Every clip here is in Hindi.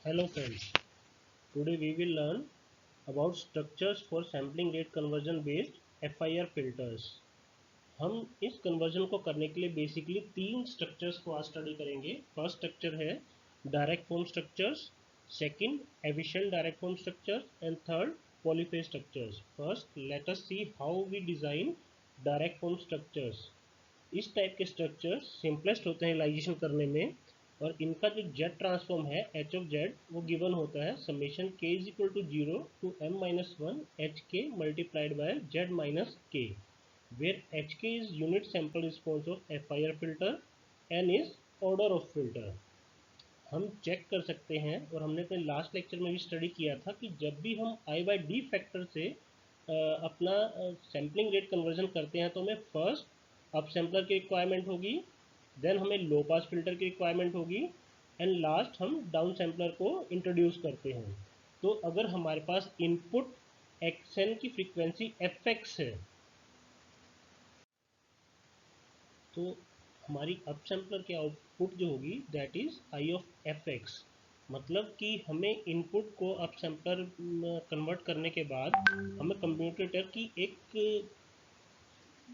Hello friends, today we will learn about structures for sampling rate conversion based FIR filters। हम इस कन्वर्जन को करने के लिए बेसिकली तीन स्ट्रक्चर्स को आज स्टडी करेंगे। फर्स्ट स्ट्रक्चर है direct form structures, second efficient direct form structures and third polyphase structures. First let us see how we design direct form structures. इस टाइप के स्ट्रक्चर्स सिंपलेस्ट होते हैं रियलाइजेशन करने में, और इनका जो जेड ट्रांसफॉर्म है एच ऑफ जेड वो गिवन होता है समेशन के is equal to 0 to m minus 1 H K multiplied by Z minus K, where hk is unit sample response of FIR filter, n is order of filter। हम चेक कर सकते हैं, और हमने अपने लास्ट लेक्चर में भी स्टडी किया था कि जब भी हम I/D फैक्टर से अपना सैम्पलिंग रेट कन्वर्जन करते हैं तो हमें फर्स्ट अप सैम्पलर की रिक्वायरमेंट होगी, देन हमें लो पास फिल्टर की रिक्वायरमेंट होगी, एंड लास्ट हम डाउन सैम्पलर को इंट्रोड्यूस करते हैं। तो अगर हमारे पास इनपुट xn की फ्रीक्वेंसी fx है तो हमारी अप सैम्पलर की आउटपुट जो होगी that is I of F x. मतलब कि हमें इनपुट को अप सैम्पलर कन्वर्ट करने के बाद हमें कंप्यूटर की एक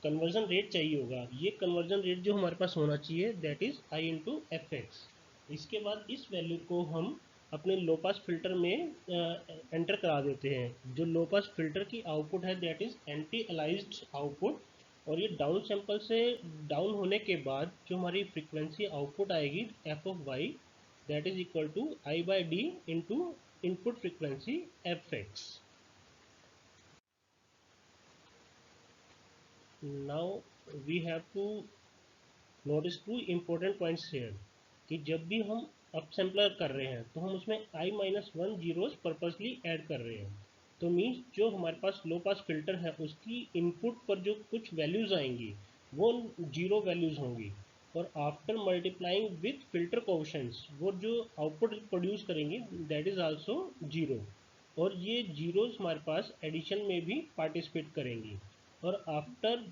कन्वर्जन रेट चाहिए होगा। ये कन्वर्जन रेट जो हमारे पास होना चाहिए that is I into F x. इसके बाद इस वैल्यू को हम अपने लो पास फिल्टर में एंटर करा देते हैं। जो लो पास फिल्टर की आउटपुट है दैट इज़ एंटी अलाइज्ड आउटपुट, और ये डाउन सैंपल से डाउन होने के बाद जो हमारी फ्रीक्वेंसी आउटपुट आएगी F of Y that is equal to I by D into input frequency F X. Now we have to notice two important points here कि जब भी हम अप सैम्पलर कर रहे हैं तो हम उसमें आई माइनस 1 जीरोस पर्पसली ऐड कर रहे हैं। तो मीन्स जो हमारे पास लो पास फिल्टर है उसकी इनपुट पर जो कुछ वैल्यूज़ आएंगी वो जीरो वैल्यूज़ होंगी, और after multiplying with filter coefficients वो जो आउटपुट प्रोड्यूस करेंगे दैट इज़ आल्सो जीरो, और ये जीरोस हमारे पास एडिशन में भी पार्टिसिपेट करेंगी। और आफ्टर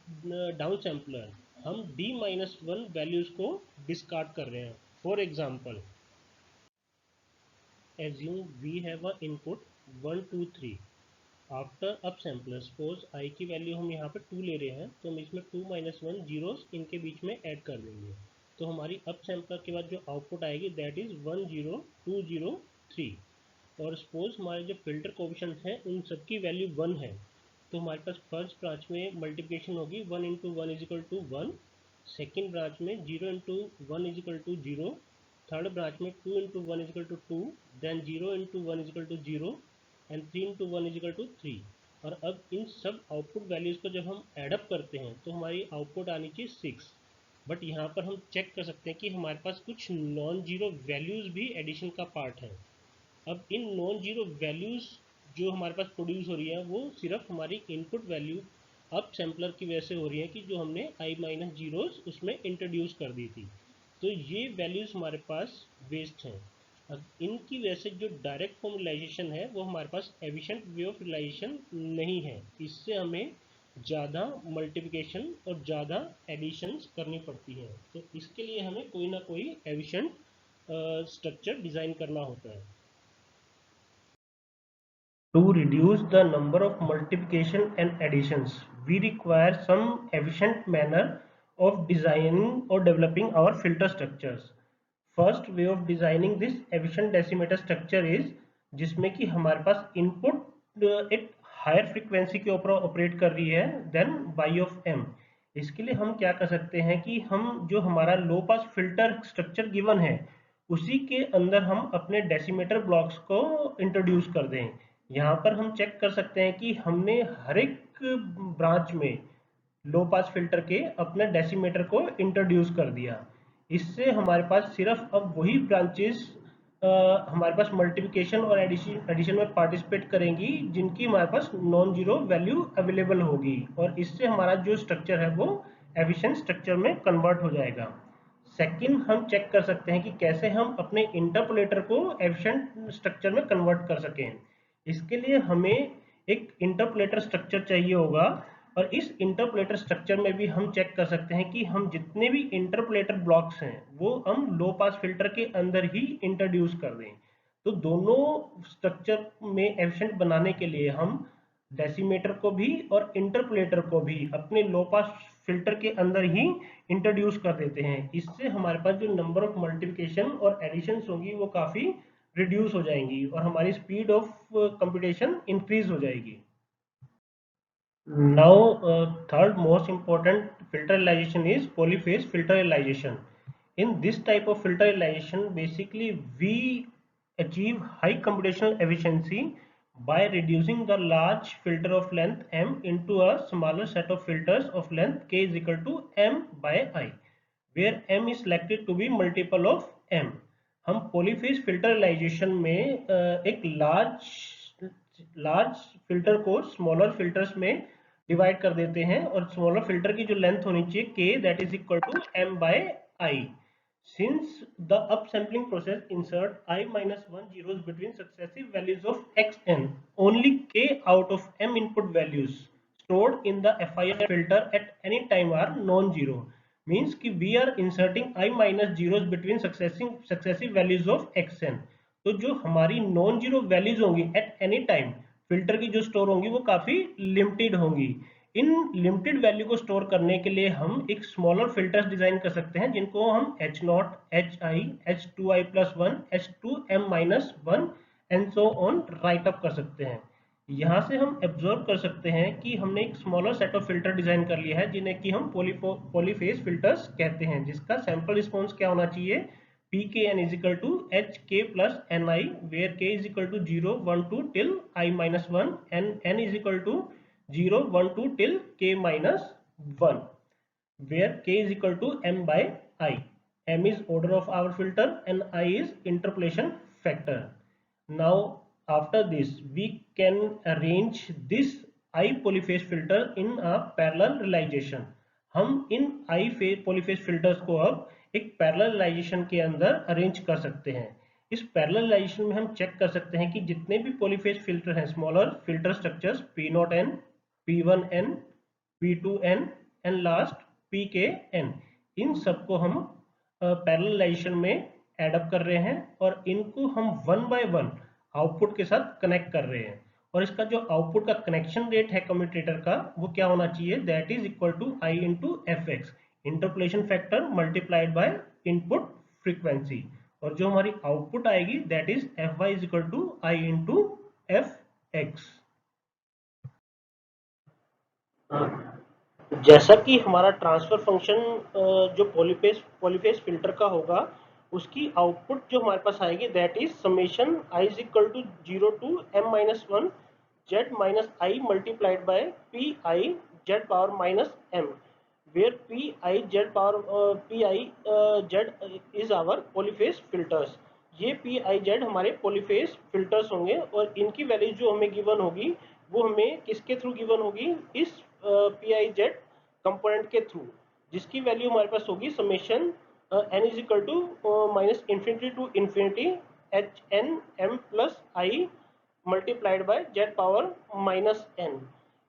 डाउन सैम्पलर हम d माइनस 1 वैल्यूज़ को डिस्कार्ड कर रहे हैं। For example assume we have a input 1 2 3। After up sampler suppose I की वैल्यू हम यहाँ पे 2 ले रहे हैं तो हम इसमें 2 माइनस 1 जीरोस इनके बीच में ऐड कर देंगे। तो हमारी अप सैम्पलर के बाद जो आउटपुट आएगी दैट इज़ 1 0 2 0 3। और सपोज हमारे जो फिल्टर कोएफिशिएंट्स हैं उन सबकी वैल्यू 1 है, तो हमारे पास फर्स्ट ब्रांच में मल्टीप्लिकेशन होगी 1 into 1 is equal to 1, second branch में 0 into 1 is equal to 0, third branch में 2 into 1 is equal to 2, then 0 into 1 is equal to 0 and 3 into 1 is equal to 3। और अब इन सब आउटपुट वैल्यूज़ को जब हम एडअप करते हैं तो हमारी आउटपुट आनी चाहिए 6। बट यहाँ पर हम चेक कर सकते हैं कि हमारे पास कुछ नॉन जीरो वैल्यूज़ भी एडिशन का पार्ट है। अब इन नॉन जीरो वैल्यूज़ जो हमारे पास प्रोड्यूस हो रही है वो सिर्फ हमारी इनपुट वैल्यू अप सैम्पलर की वजह से हो रही है कि जो हमने आई माइनस जीरोस उसमें इंट्रोड्यूस कर दी थी। तो ये वैल्यूज़ हमारे पास वेस्ट हैं। अब इनकी वजह से जो डायरेक्ट फॉर्म रियलाइजेशन है वो हमारे पास एफिशिएंट वे ऑफ रियलाइजेशन नहीं है। इससे हमें ज़्यादा मल्टीप्लिकेशन और ज़्यादा एडिशंस करनी पड़ती हैं। तो इसके लिए हमें कोई ना कोई एफिशिएंट स्ट्रक्चर डिज़ाइन करना होता है। To reduce the number of multiplication and additions, we require some efficient manner of designing or developing our filter structures. First way of designing this efficient decimator structure is जिसमें कि हमारे पास इनपुट एक हायर फ्रीक्वेंसी के ऊपर ऑपरेट कर रही है देन y ऑफ m। इसके लिए हम क्या कर सकते हैं कि हम जो हमारा लो पास फिल्टर स्ट्रक्चर गिवन है उसी के अंदर हम अपने डेसीमेटर ब्लॉक्स को इंट्रोड्यूस कर दें। यहाँ पर हम चेक कर सकते हैं कि हमने हर एक ब्रांच में लो पास फिल्टर के अपने डेसीमेटर को इंट्रोड्यूस कर दिया। इससे हमारे पास सिर्फ अब वही ब्रांचेस हमारे पास मल्टीप्लिकेशन और एडिशन में पार्टिसिपेट करेंगी जिनकी हमारे पास नॉन जीरो वैल्यू अवेलेबल होगी, और इससे हमारा जो स्ट्रक्चर है वो एफिशिएंट स्ट्रक्चर में कन्वर्ट हो जाएगा। सेकंड हम चेक कर सकते हैं कि कैसे हम अपने इंटरपोलेटर को एफिशिएंट स्ट्रक्चर में कन्वर्ट कर सकें। इसके लिए हमें एक इंटरपोलेटर स्ट्रक्चर चाहिए होगा, और इस इंटरपोलेटर स्ट्रक्चर में भी हम चेक कर सकते हैं कि हम जितने भी इंटरपोलेटर ब्लॉक्स हैं वो हम लो पास फिल्टर के अंदर ही इंट्रोड्यूस कर दें। तो दोनों स्ट्रक्चर में एफिशिएंट बनाने के लिए हम डेसीमेटर को भी और इंटरपोलेटर को भी अपने लो पास फिल्टर के अंदर ही इंट्रोड्यूस कर देते हैं। इससे हमारे पास जो नंबर ऑफ मल्टीप्लिकेशन और एडिशन होगी वो काफ़ी रिड्यूस हो जाएंगी और हमारी स्पीड ऑफ कंप्यूटेशन इंक्रीज हो जाएगी। Now, third most important filter realization is polyphase filter realization. In this type of filter realization, basically we achieve high computational efficiency by reducing the large filter of length m into a smaller set of filters of length k is equal to m by I, where m is selected to be multiple of m. हम polyphase filter realization में एक large filter को smaller filters में डिवाइड कर देते हैं और स्मॉलर फिल्टर की जो लेंथ होनी चाहिए k that is equal to m by I. Since the upsampling process insert I minus 1 zeros between successive values of xn, only k out of m input values stored in the FIR filter at any time are non-zero. Means कि we are inserting I minus zeros between successive values of xn. तो जो हमारी नॉन जीरो वैल्यूज होंगी एट एनी टाइम फिल्टर की जो स्टोर होंगी वो काफी लिमिटेड होंगी। इन लिमिटेड वैल्यू को स्टोर करने के लिए हम एक स्मॉलर फिल्टर्स डिजाइन कर सकते हैं जिनको हम H0, HI, H2I+1, H2M-1 and so on right up कर सकते हैं। यहाँ से हम एब्जॉर्व कर सकते हैं कि हमने एक smaller set of filter design कर लिया है जिन्हें कि हम पॉलीफेज फिल्टर्स कहते हैं, जिसका सैंपल रिस्पॉन्स क्या होना चाहिए, pkn is equal to hk plus ni, where k is equal to 0, 1, 2 till I minus 1 and n is equal to 0, 1, 2 till k minus 1, where k is equal to m by I. M is order of our filter and I is interpolation factor. Now after this we can arrange this I polyphase filter in a parallel realization. हम इन I polyphase filters को अब एक पैरेललाइजेशन के अंदर अरेंज कर सकते हैं। इस पैरेललाइजेशन में हम चेक कर सकते हैं कि जितने भी पॉलीफेज फिल्टर हैं, smaller filter structures P0n, P1n, P2n and last Pkn, इन सबको हम पैरेललाइजेशन में एडअप कर रहे हैं और इनको हम वन बाय वन आउटपुट के साथ कनेक्ट कर रहे हैं। और इसका जो आउटपुट का कनेक्शन रेट है कम्यूटेटर का वो क्या होना चाहिए, that is equal to I into F X, interpolation factor multiplied by input frequency, और जो हमारी आउटपुट आएगी that is F Y is equal to I into F X. जैसा कि हमारा ट्रांसफर फंक्शन जो पॉलीफेज फिल्टर का होगा उसकी आउटपुट जो हमारे पास आएगी that is summation I is equal to 0 to m minus 1 z minus I multiplied by P I Z power minus m, where PIZ is our polyphase filters. ये PIZ हमारे polyphase filters होंगे और इनकी वैल्यू जो हमें गिवन होगी वो हमें किसके थ्रू गिवन होगी, इस PIZ कंपोनेंट के थ्रू, जिसकी वैल्यू हमारे पास होगी summation n is equal to minus infinity to infinity HNM plus I multiplied by Z power minus n।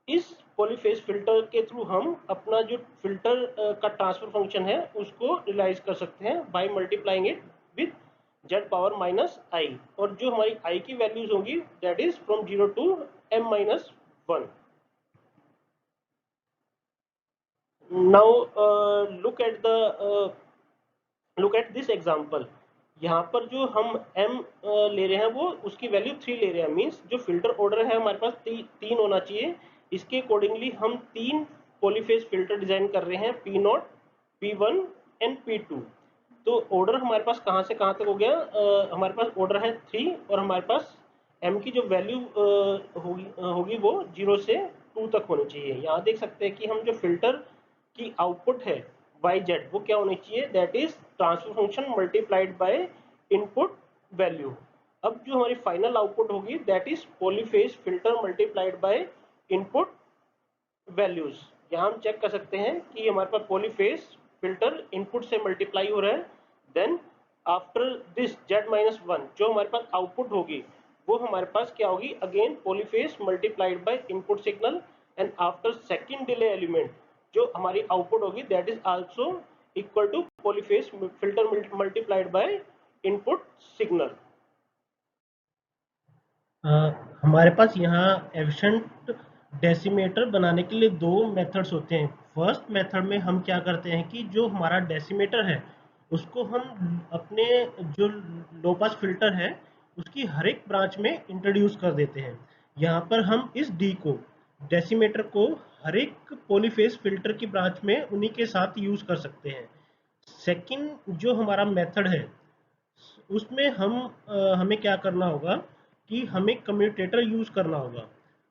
इस पॉलीफेज फिल्टर के थ्रू हम अपना जो फिल्टर का ट्रांसफर फंक्शन है उसको रियलाइज कर सकते हैं by multiplying it with z power minus I, और जो हमारी I की वैल्यूज होंगी that is from 0 to m minus 1। Now look at this example. यहाँ पर जो हम m ले रहे हैं वो उसकी वैल्यू 3 ले रहे हैं, मींस जो फिल्टर ऑर्डर है हमारे पास 3 होना चाहिए। इसके अकॉर्डिंगली हम 3 पॉलीफेज फिल्टर डिजाइन कर रहे हैं, P0, P1 एंड P2। तो ऑर्डर हमारे पास कहाँ से कहाँ तक हो गया, हमारे पास ऑर्डर है 3 और हमारे पास m की जो वैल्यू होगी वो 0 से 2 तक होनी चाहिए। यहाँ देख सकते हैं कि हम जो फिल्टर की आउटपुट है yz वो क्या होनी चाहिए, that is transfer function multiplied by input value. अब जो हमारी फाइनल आउटपुट होगी that is polyphase filter multiplied by input values. यहाँ हम चेक कर सकते हैं कि हमारे पास पॉलीफेज फिल्टर इनपुट से मल्टीप्लाई हो रहा है, देन आफ्टर दिस z-1 जो हमारे पास आउटपुट होगी वो हमारे पास क्या होगी, again polyphase multiplied by input signal, and after second delay element जो हमारी आउटपुट होगी that is also equal to polyphase filter multiplied by input signal. Uh, हमारे पास यहाँ एफिशिएंट डेसीमेटर बनाने के लिए दो मेथड्स होते हैं। फर्स्ट मेथड में हम क्या करते हैं कि जो हमारा डेसीमेटर है उसको हम अपने जो लो पास फिल्टर है उसकी हर एक ब्रांच में इंट्रोड्यूस कर देते हैं। यहाँ पर हम इस डी को डेसीमेटर को हर एक पॉलीफेज फिल्टर की ब्रांच में उन्हीं के साथ यूज कर सकते हैं। सेकंड जो हमारा मेथड है उसमें हमें क्या करना होगा कि हमें कम्यूटेटर यूज करना होगा।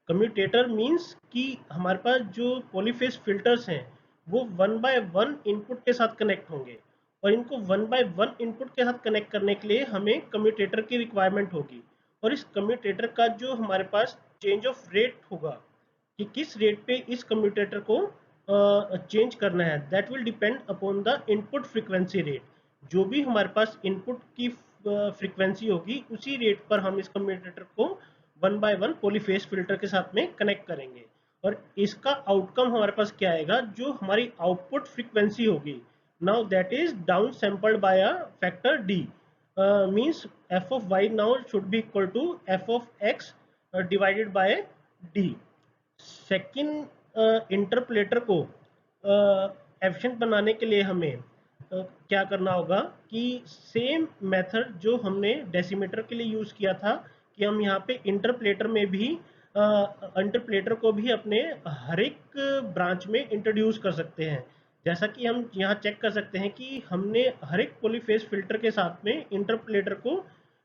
कम्यूटेटर मींस कि हमारे पास जो पॉलीफेज फिल्टर्स हैं वो वन बाय वन इनपुट के साथ कनेक्ट होंगे, और इनको वन बाय वन इनपुट के साथ कनेक्ट करने के लिए हमें कम्यूटेटर की रिक्वायरमेंट होगी। और इस कम्यूटेटर का जो हमारे पास चेंज ऑफ रेट होगा कि किस रेट पे इस कम्यूटेटर को चेंज करना है, that will depend upon the input frequency rate. जो भी हमारे पास इनपुट की फ्रीक्वेंसी होगी उसी रेट पर हम इस कम्यूटेटर को one by one polyphase filter के साथ में कनेक्ट करेंगे। और इसका आउटकम हमारे पास क्या आएगा, जो हमारी आउटपुट फ्रीक्वेंसी होगी now that is down sampled by a factor D, means F of Y now should be equal to F of X divided by D. Second interpolator को एफिशिएंट बनाने के लिए हमें क्या करना होगा कि सेम मेथड जो हमने डेसीमीटर के लिए यूज़ किया था कि हम यहाँ पे इंटरपोलेटर में भी इंटरपोलेटर को भी अपने हर एक ब्रांच में इंट्रोड्यूस कर सकते हैं। जैसा कि हम यहाँ चेक कर सकते हैं कि हमने हर एक पॉलीफेज फिल्टर के साथ में इंटरपोलेटर को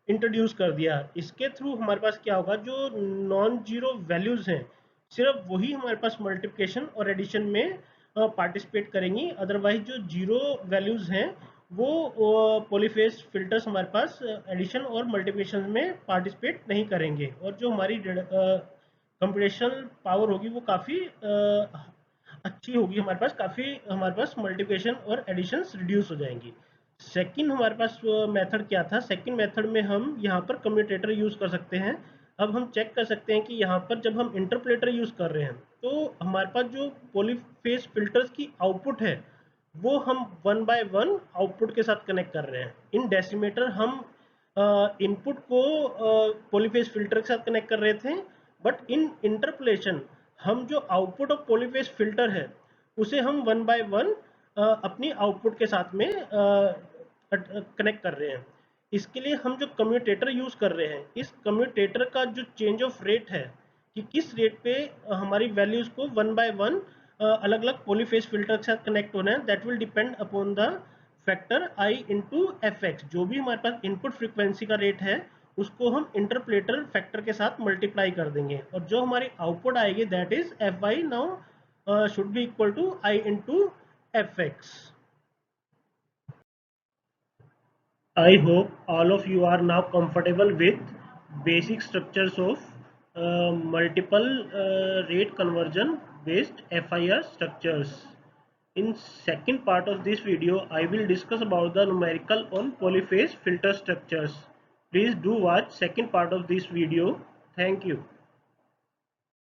इंट्रोड्यूस कर दिया। इसके थ्रू हमारे पास क्या होगा, जो नॉन जीरो वैल्यूज़ हैं सिर्फ वही हमारे पास मल्टीप्लिकेशन और एडिशन में पार्टिसिपेट करेंगी, अदरवाइज जो जीरो वैल्यूज़ हैं वो पॉलीफेज फिल्टर्स हमारे पास एडिशन और मल्टीप्लिकेशन में पार्टिसिपेट नहीं करेंगे, और जो हमारी कंप्यूटेशनल पावर होगी वो काफ़ी अच्छी होगी, हमारे पास काफ़ी हमारे पास मल्टीप्लिकेशन और एडिशंस रिड्यूस हो जाएंगी। सेकंड हमारे पास मेथड क्या था, सेकंड मेथड में हम यहाँ पर कम्यूटेटर यूज़ कर सकते हैं। अब हम चेक कर सकते हैं कि यहाँ पर जब हम इंटरपोलेटर यूज़ कर रहे हैं तो हमारे पास जो पॉलीफेज फिल्टर्स की आउटपुट है वो हम वन बाय वन आउटपुट के साथ कनेक्ट कर रहे हैं। इन डेसीमेटर हम इनपुट को पॉलीफेज फिल्टर के साथ कनेक्ट कर रहे थे, बट इन इंटरपोलेशन हम जो आउटपुट ऑफ पॉलीफेज फिल्टर है उसे हम वन बाय वन अपनी आउटपुट के साथ में कनेक्ट कर रहे हैं। इसके लिए हम जो कम्यूटेटर यूज कर रहे हैं, इस कम्यूटेटर का जो चेंज ऑफ रेट है कि किस रेट पे हमारी वैल्यूज को वन बाय वन अलग अलग पॉलीफेज फिल्टर के साथ कनेक्ट होना है, that will depend upon the factor I into F x. जो भी हमारे पास इनपुट फ्रीक्वेंसी का रेट है उसको हम इंटरपोलेटर फैक्टर के साथ मल्टीप्लाई कर देंगे, और जो हमारी आउटपुट आएगी that is F Y now should be equal to I into F X. I hope all of you are now comfortable with basic structures of multiple rate conversion based FIR structures. In second part of this video, I will discuss about the numerical on polyphase filter structures. Please do watch second part of this video. Thank you.